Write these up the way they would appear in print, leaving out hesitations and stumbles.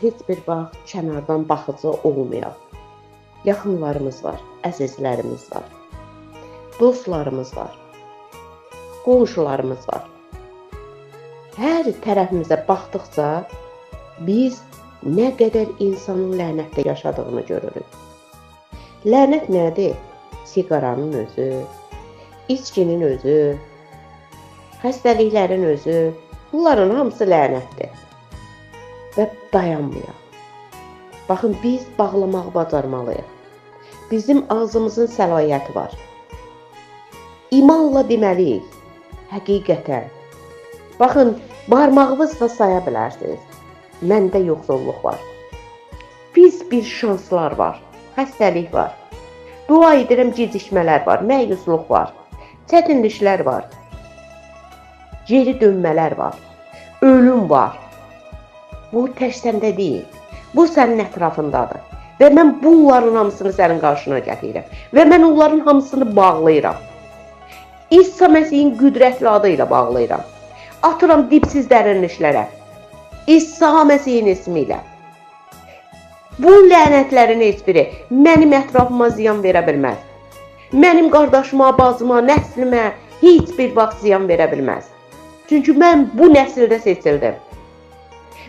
heç bir vaxt kənardan baxıcı olmayaq. Yaxınlarımız var, əzizlərimiz var, dostlarımız var, qonşularımız var. Hər tərəfimizə baxdıqca biz nə qədər insanın lənətdə yaşadığını görürük. Lənət nədir? Siqaranın özü, içkinin özü, xəstəliklərin özü, bunların hamısı lənətdir. Və dayanmayaq. Baxın, biz bağlamağı bacarmalıyıq. Bizim ağzımızın səlahiyyəti var. İmanla deməliyik, həqiqətən. Baxın, barmağınızla saya bilərsiniz. Məndə yoxsulluq var. Pis bir şanslar var, xəstəlik var. Dua edirəm, gecikmələr var, məyusluq var, çətinliklər var, geri dönmələr var, ölüm var. Bu tək səndə deyil, bu sənin ətrafındadır. Və mən bunların hamısını sənin qarşına gətirirəm. Və mən onların hamısını bağlayıram. İsa Məsihin qüdrətli adı ilə bağlayıram. Atıram dipsiz dərinliklərə. İsa Məsihin ismi ilə. Bu lənətlərin heç biri mənim ətrafıma ziyan verə bilməz. Mənim qardaşıma, bacıma, nəslimə heç bir vaxt ziyan verə bilməz. Çünki mən bu nəsildə seçildim.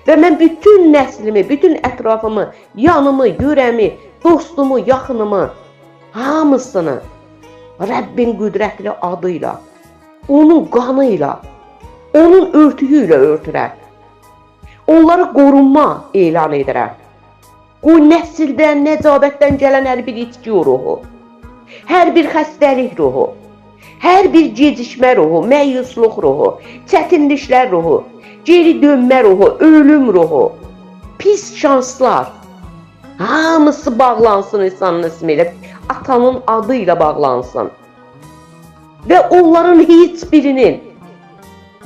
Və mən bütün nəslimi, bütün ətrafımı, yanımı, yürəmi, dostumu, yaxınımı, hamısını Rəbbin qüdrətli adıyla, onun qanıyla, onun örtüyü ilə örtürəm. Onlara qorunma elan edirəm. O nəsildən, nəcabətdən gələn hər bir içki ruhu, hər bir xəstəlik ruhu, hər bir gecikmə ruhu, məyusluq ruhu, çətinliklər ruhu, geri dönmə ruhu, ölüm ruhu, pis şanslar, hamısı bağlansın İsa'nın ismi ilə, atanın adı ilə bağlansın. Və onların heç birinin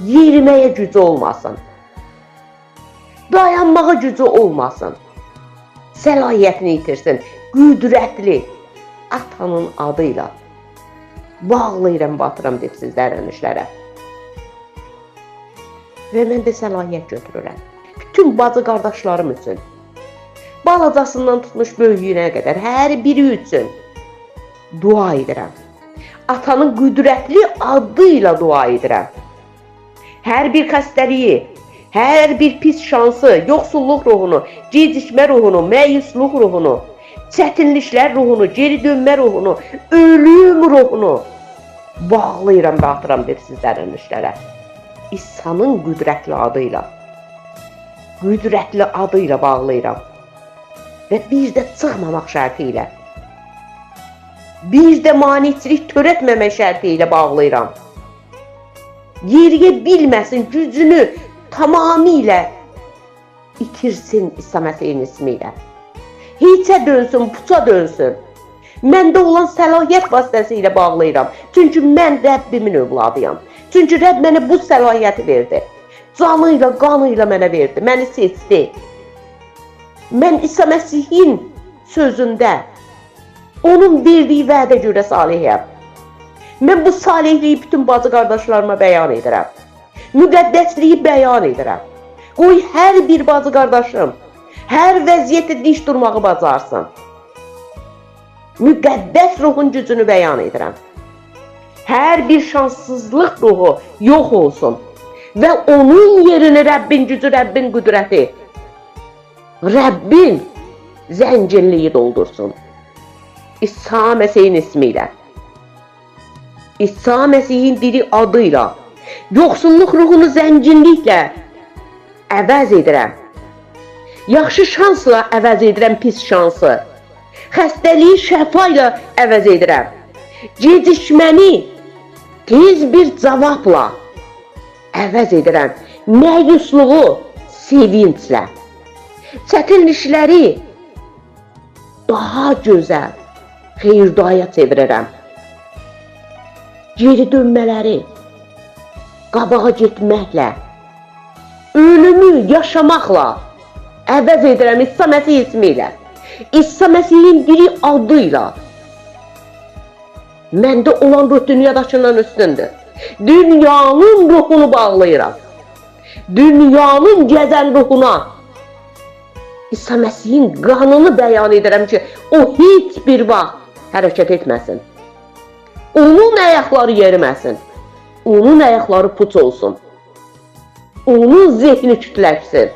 yeriməyə gücü olmasın. Dayanmağa gücü olmasın. Səlahiyyətini itirsin, qüdrətli atanın adı ilə bağlayıram, batıram dipsiz dərinliklərə. Və mən də səlahiyyət götürürəm. Bütün bacı qardaşlarım üçün, balacasından tutmuş böyüyünə qədər, hər biri üçün dua edirəm. Atanın qüdrətli adı ilə dua edirəm. Hər bir xəstəliyi, hər bir pis şansı, yoxsulluq ruhunu, gecikmə ruhunu, məyusluq ruhunu, çətinliklər ruhunu, geri dönmə ruhunu, ölüm ruhunu bağlayıram və atıram dipsiz dərinliklərə. İsa'nın qüdrətli adı ilə bağlayıram. Və bir də çıxmamaq şərti ilə, bir də maniçilik törətməmək şərti ilə bağlayıram. Yeriyə bilməsin, gücünü tamamilə itirsin İsa Məsihin ismi ilə. Heçə dönsün, puça dönsün. Məndə olan səlahiyyət vasitəsilə bağlayıram. Çünki mən Rəbbimin övladıyam. Çünki Rəbb mənə bu səlahiyyəti verdi. Canıyla, qanıyla mənə verdi, məni seçdi. Mən İsa Məsihin sözündə, onun verdiyi vədə görə salihiyəm. Mən bu salihliyi bütün bacı qardaşlarıma bəyan edirəm. Müqəddəsliyi bəyan edirəm. Qoy hər bir bacı qardaşım, hər vəziyyətdə diş durmağı bacarsın. Müqəddəs ruhun gücünü bəyan edirəm. Hər bir şanssızlıq ruhu yox olsun. Və onun yerini Rəbbin gücü, Rəbbin qüdrəti, Rəbbin zənginliyi doldursun. İsa Məsihin ismi ilə, İsa Məsihin diri adıyla, yoxsulluq ruhunu zənginliklə əvəz edirəm. Yaxşı şansla əvəz edirəm pis şansı. Xəstəliyi şəfa ilə əvəz edirəm. Gecikməni tez bir cavabla əvəz edirəm. Məyusluğu sevinclə. Çətinlikləri daha gözəl xeyirduaya çevirirəm. Geri dönmələri qabağa getməklə, ölümü yaşamaqla əvəz edirəm İsa Məsih ismi ilə. İsa Məsihin diri adıyla. Məndə olan ruh dünyadakından üstündür. Dünyanın ruhunu bağlayıram. Dünyanın gəzən ruhuna İsa Məsihin qanını bəyan edirəm ki, o heç bir vaxt hərəkət etməsin. Onun ayaqları yeriməsin. Onun ayaqları puç olsun. Onun zehni kütləşsin.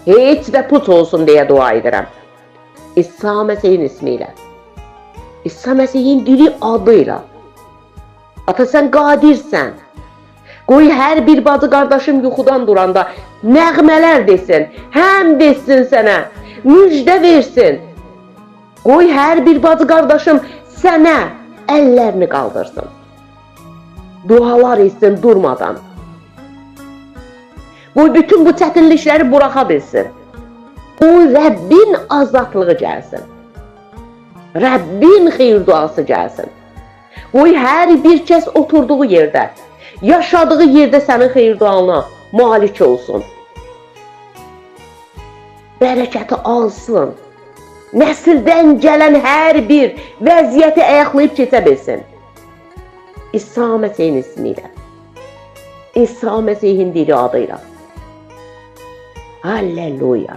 Heç də puç olsun deyə dua edirəm. İsa Məsihin ismi ilə. İsa Məsihin diri adıyla. Ata, sən qadirsən. Qoy hər bir bacı qardaşım yuxudan duranda nəğmələr desin, həm desin sənə, müjdə versin. Qoy hər bir bacı qardaşım sənə əllərini qaldırsın. Dualar etsin durmadan. Qoy bütün bu çətinlikləri buraxa bilsin. Qoy Rəbbin azadlığı gəlsin. Rəbbin xeyir duası gəlsin. Qoy hər bir kəs oturduğu yerdə, yaşadığı yerdə sənin xeyir duana malik olsun. Bərəkəti alsın. Nəsildən gələn hər bir vəziyyəti ayaqlayıb keçə bilsin. İsa Məsihin ismi ilə. İsa Məsihin diri adıyla. Halleluya.